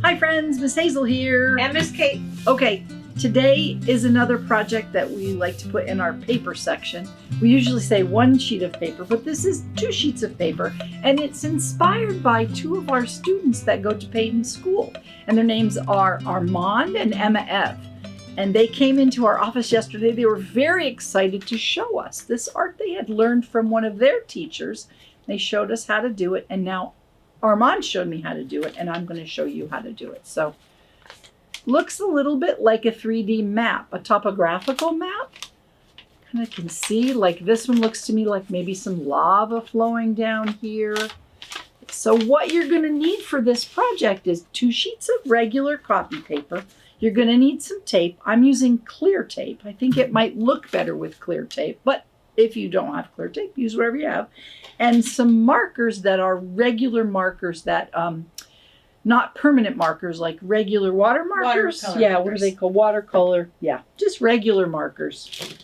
Hi friends, Miss Hazel here. And Miss Kate. Okay, today is another project that we like to put in our paper section. We usually say 1 sheet of paper, but this is 2 sheets of paper, and it's inspired by 2 of our students that go to Payton School, and their names are Armand and Emma F. And they came into our office yesterday. They were very excited to show us this art they had learned from one of their teachers. They showed us how to do it, and now Armand showed me how to do it, and I'm going to show you how to do it. So, looks a little bit like a 3D map, a topographical map. Kind of can see, like this one looks to me like maybe some lava flowing down here. So what you're going to need for this project is 2 sheets of regular copy paper. You're going to need some tape. I'm using clear tape. I think it might look better with clear tape, but if you don't have clear tape, use whatever you have. And some markers that are regular markers that, not permanent markers, like regular water markers. Watercolor What are they called? Watercolor. Yeah, just regular markers.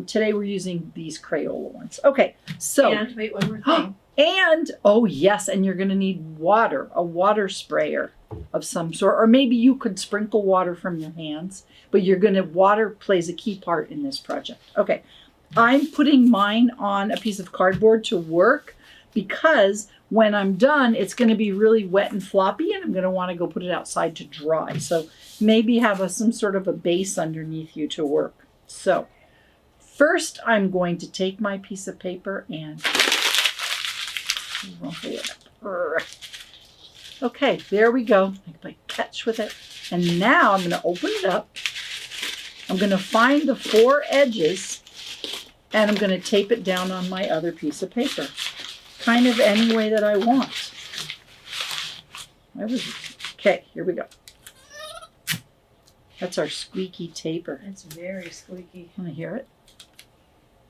Today we're using these Crayola ones. Okay, so. And wait, one more thing. And, oh yes, and you're gonna need water, a water sprayer of some sort, or maybe you could sprinkle water from your hands, but water plays a key part in this project. Okay, I'm putting mine on a piece of cardboard to work because when I'm done, it's gonna be really wet and floppy and I'm gonna wanna go put it outside to dry. So maybe have some sort of a base underneath you to work. So first I'm going to take my piece of paper and rumple it up. Okay, there we go. I catch with it. And now I'm gonna open it up. I'm gonna find the 4 edges and I'm gonna tape it down on my other piece of paper. Kind of any way that I want. Okay, here we go. That's our squeaky taper. It's very squeaky. Want to hear it?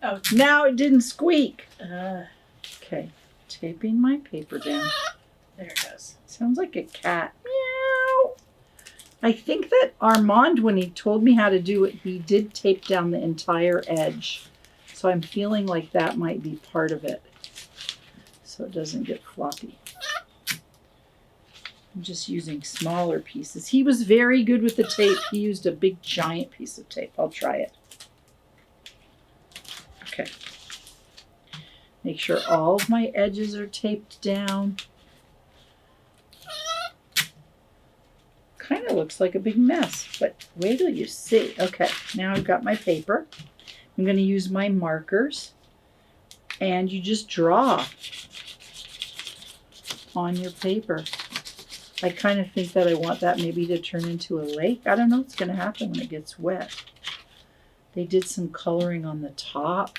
Oh. Now it didn't squeak. Okay, taping my paper down. There it goes. Sounds like a cat. Meow. I think that Armand, when he told me how to do it, he did tape down the entire edge. So I'm feeling like that might be part of it. So it doesn't get floppy. I'm just using smaller pieces. He was very good with the tape. He used a big giant piece of tape. I'll try it. Okay. Make sure all of my edges are taped down. Kind of looks like a big mess, but wait till you see. Okay, now I've got my paper. I'm going to use my markers, and you just draw on your paper. I kind of think that I want that maybe to turn into a lake. I don't know what's going to happen when it gets wet. They did some coloring on the top.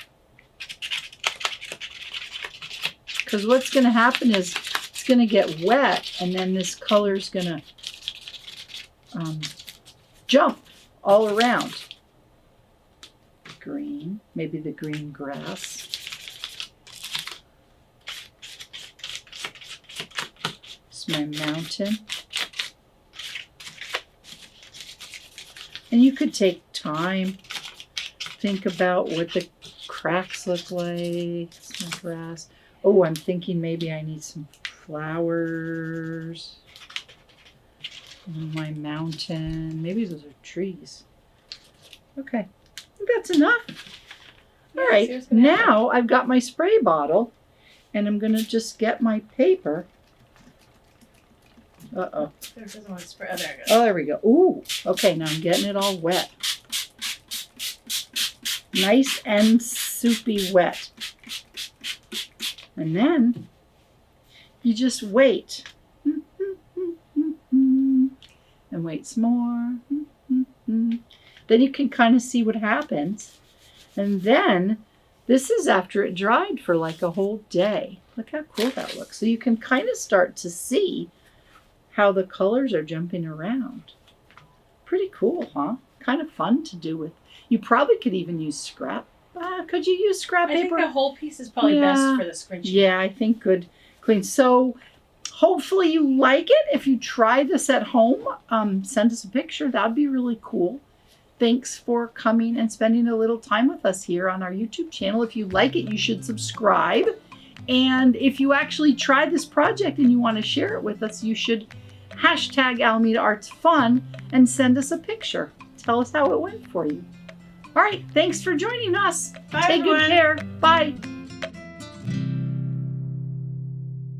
Because what's going to happen is it's going to get wet, and then this color is going to jump all around. Green, maybe the green grass. It's my mountain. And you could take time, think about what the cracks look like. It's my grass. Oh, I'm thinking maybe I need some flowers. My mountain. Maybe those are trees. Okay. I think that's enough. All right. Now I've got my spray bottle and I'm going to just get my paper. Uh-oh. There doesn't want to spray. Oh, there it goes. Oh, there we go. Ooh. Okay, now I'm getting it all wet. Nice and soupy wet. And then you just wait. And wait some more. Then you can kind of see what happens. And then this is after it dried for like a whole day. Look how cool that looks. So you can kind of start to see how the colors are jumping around. Pretty cool, huh? Kind of fun to do with. You probably could even use scrap. Could you use scrap paper? I think the whole piece is probably best for the scrunchie. Yeah, I think good, clean. So hopefully you like it. If you try this at home, send us a picture. That'd be really cool. Thanks for coming and spending a little time with us here on our YouTube channel. If you like it, you should subscribe. And if you actually try this project and you want to share it with us, you should hashtag Alameda Arts Fun and send us a picture. Tell us how it went for you. All right, thanks for joining us. Bye, Take good everyone. care. Bye.